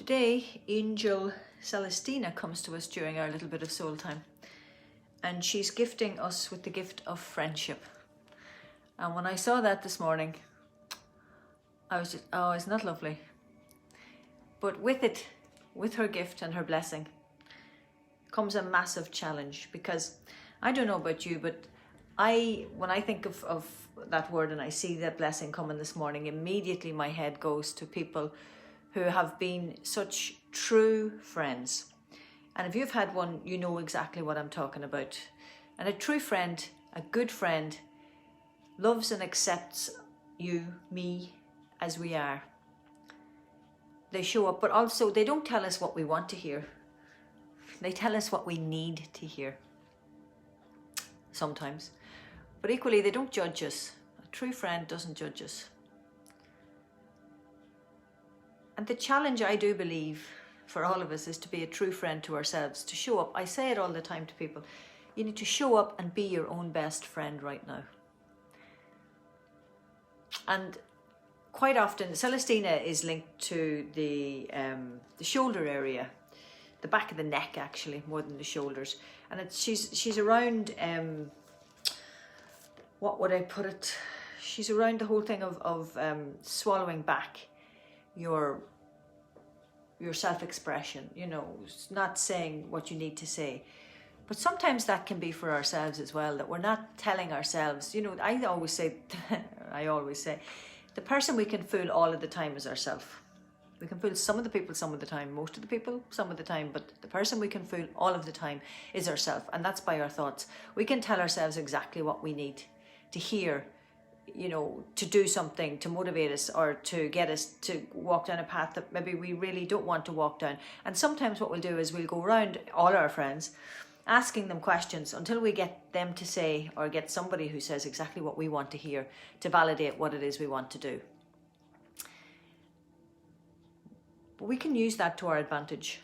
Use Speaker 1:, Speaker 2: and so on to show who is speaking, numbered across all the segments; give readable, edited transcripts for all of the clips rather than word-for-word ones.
Speaker 1: Today, Angel Celistina comes to us during our Little Bit of SoulTime, and she's gifting us with the gift of friendship. And when I saw that this morning, I was just, oh, isn't that lovely? But with it, with her gift and her blessing, comes a massive challenge, because I don't know about you, but when I think of that word and I see that blessing coming this morning, immediately my head goes to people who have been such true friends. And if you've had one, you know exactly what I'm talking about. And a true friend, a good friend, loves and accepts you, me, as we are. They show up, but also they don't tell us what we want to hear. They tell us what we need to hear. Sometimes. But equally, they don't judge us. A true friend doesn't judge us. And the challenge, I do believe, for all of us is to be a true friend to ourselves, to show up. I say it all the time to people. You need to show up and be your own best friend right now. And quite often, Celestina is linked to the shoulder area, the back of the neck actually, more than the shoulders. And she's around, what would I put it? She's around the whole thing of swallowing back your self-expression, you know, not saying what you need to say. But sometimes that can be for ourselves as well, that we're not telling ourselves, you know, I always say, the person we can fool all of the time is ourselves. We can fool some of the people some of the time, most of the people some of the time, but the person we can fool all of the time is ourselves, and that's by our thoughts. We can tell ourselves exactly what we need to hear, you know, to do something to motivate us or to get us to walk down a path that maybe we really don't want to walk down. And sometimes what we'll do is we'll go around all our friends asking them questions until we get them to say, or get somebody who says exactly what we want to hear to validate what it is we want to do. But we can use that to our advantage,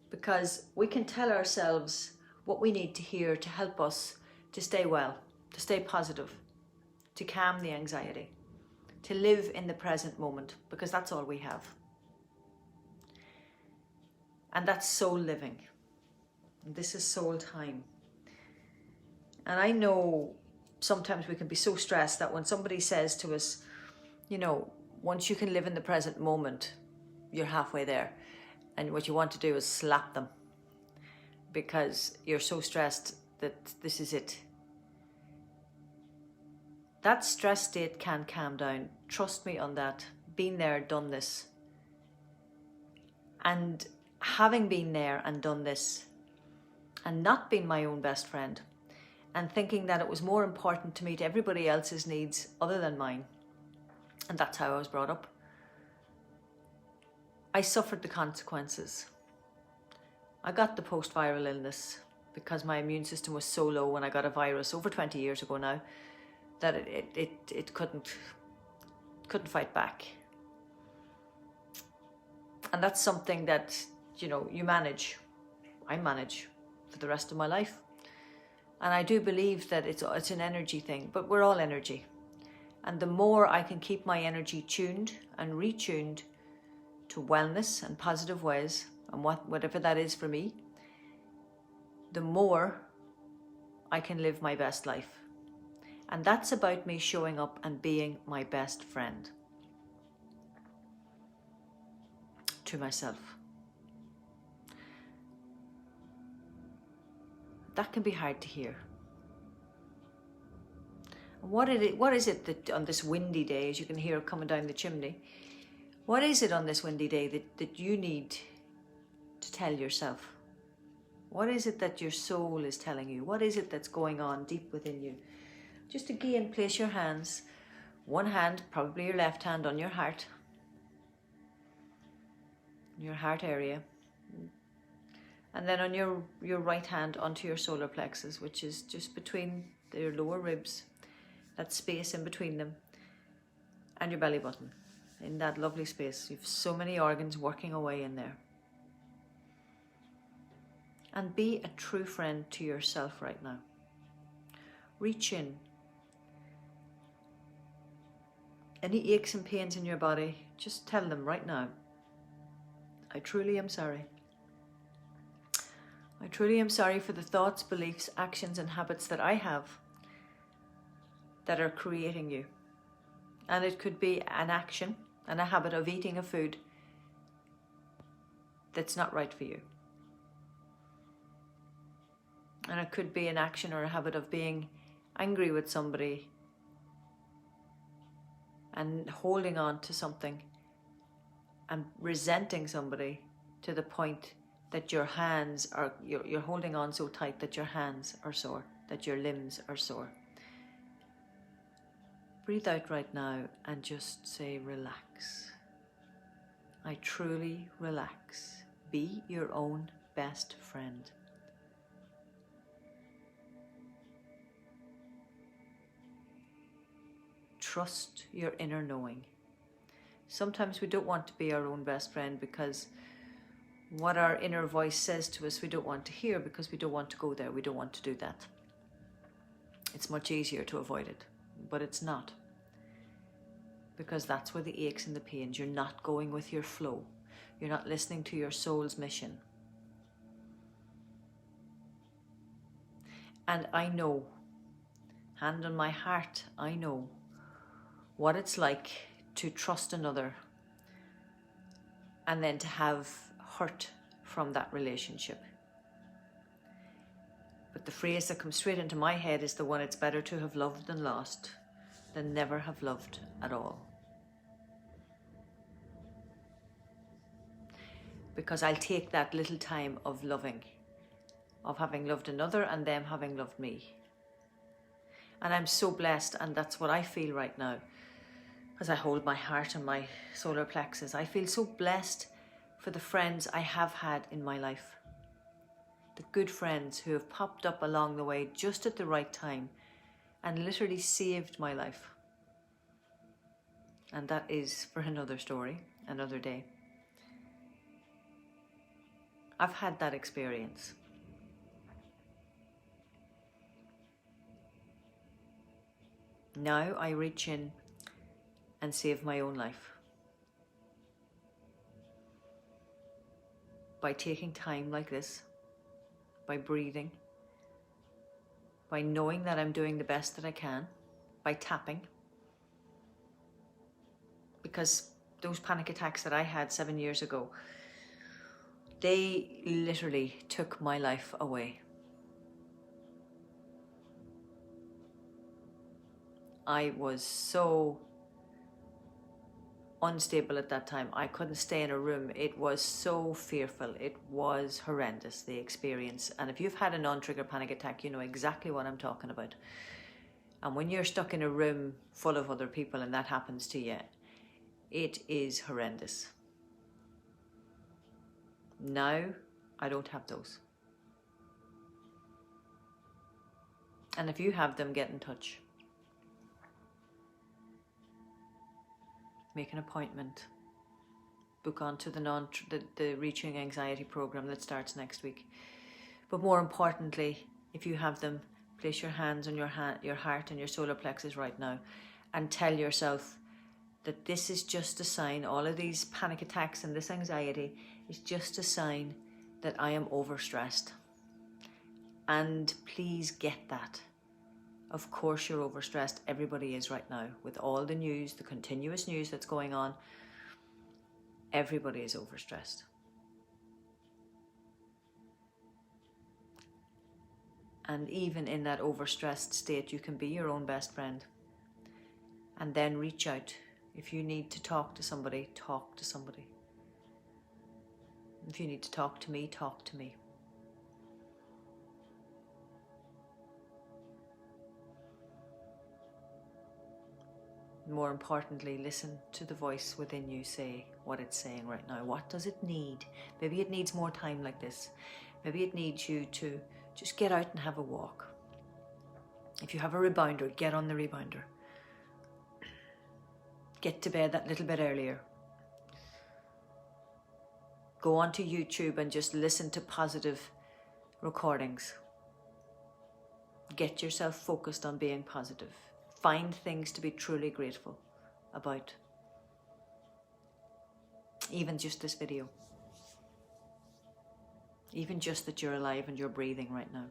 Speaker 1: because we can tell ourselves what we need to hear to help us to stay well, to stay positive, to calm the anxiety, to live in the present moment, because that's all we have. And that's soul living. This is soul time. And I know sometimes we can be so stressed that when somebody says to us, you know, once you can live in the present moment, you're halfway there. And what you want to do is slap them, because you're so stressed that this is it. That stress state can calm down. Trust me on that. Been there, done this. And having been there and done this, and not being my own best friend, and thinking that it was more important to meet everybody else's needs other than mine, and that's how I was brought up, I suffered the consequences. I got the post-viral illness because my immune system was so low when I got a virus over 20 years ago now, that it couldn't fight back. And that's something that, you know, you manage. I manage for the rest of my life. And I do believe that it's an energy thing, but we're all energy. And the more I can keep my energy tuned and retuned to wellness and positive ways, and whatever that is for me, the more I can live my best life. And that's about me showing up and being my best friend to myself. That can be hard to hear. And what is it that on this windy day, as you can hear coming down the chimney, what is it on this windy day that you need to tell yourself? What is it that your soul is telling you? What is it that's going on deep within you? Just again, place your hands, one hand, probably your left hand, on your heart area. And then on your right hand onto your solar plexus, which is just between your lower ribs, that space in between them, and your belly button. In that lovely space, you've so many organs working away in there. And be a true friend to yourself right now. Reach in. Any aches and pains in your body, just tell them right now, I truly am sorry. I truly am sorry for the thoughts, beliefs, actions and habits that I have that are creating you. And it could be an action and a habit of eating a food that's not right for you. And it could be an action or a habit of being angry with somebody and holding on to something and resenting somebody to the point that your hands are, you're holding on so tight that your hands are sore, that your limbs are sore. Breathe out right now and just say relax. I truly relax. Be your own best friend. Trust your inner knowing. Sometimes we don't want to be our own best friend because what our inner voice says to us we don't want to hear, because we don't want to go there, we don't want to do that. It's much easier to avoid it, but it's not. Because that's where the aches and the pains. You're not going with your flow. You're not listening to your soul's mission. And I know, hand on my heart, I know what it's like to trust another and then to have hurt from that relationship. But the phrase that comes straight into my head is the one, it's better to have loved and lost than never have loved at all. Because I'll take that little time of loving, of having loved another and them having loved me. And I'm so blessed, and that's what I feel right now. As I hold my heart and my solar plexus, I feel so blessed for the friends I have had in my life. The good friends who have popped up along the way just at the right time and literally saved my life. And that is for another story, another day. I've had that experience. Now I reach in and save my own life by taking time like this, by breathing, by knowing that I'm doing the best that I can, by tapping. Because those panic attacks that I had 7 years ago, they literally took my life away. I was so unstable at that time. I couldn't stay in a room. It was so fearful. It was horrendous, the experience. And if you've had a non-trigger panic attack, you know exactly what I'm talking about. And when you're stuck in a room full of other people and that happens to you, it is horrendous. Now, I don't have those. And if you have them, get in touch. Make an appointment. Book onto the Reaching Anxiety program that starts next week. But more importantly, if you have them, place your hands on your heart and your solar plexus right now and tell yourself that this is just a sign, all of these panic attacks and this anxiety is just a sign that I am overstressed. And please get that. Of course you're overstressed. Everybody is right now. With all the news, the continuous news that's going on, everybody is overstressed. And even in that overstressed state, you can be your own best friend. And then reach out. If you need to talk to somebody, talk to somebody. If you need to talk to me, talk to me. More importantly, listen to the voice within you say what it's saying right now. What does it need? Maybe it needs more time like this. Maybe it needs you to just get out and have a walk. If you have a rebounder, get on the rebounder. Get to bed that little bit earlier. Go onto YouTube and just listen to positive recordings. Get yourself focused on being positive. Find things to be truly grateful about. Even just this video. even just that you're alive and you're breathing right now.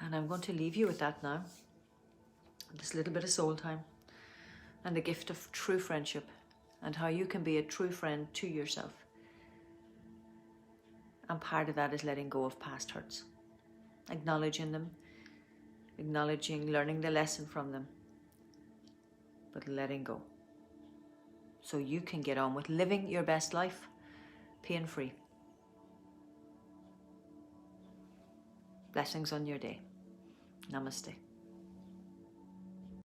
Speaker 1: And I'm going to leave you with that now. This little bit of soul time and the gift of true friendship and how you can be a true friend to yourself. And part of that is letting go of past hurts, acknowledging them, learning the lesson from them, but letting go. So you can get on with living your best life, pain-free. Blessings on your day. Namaste.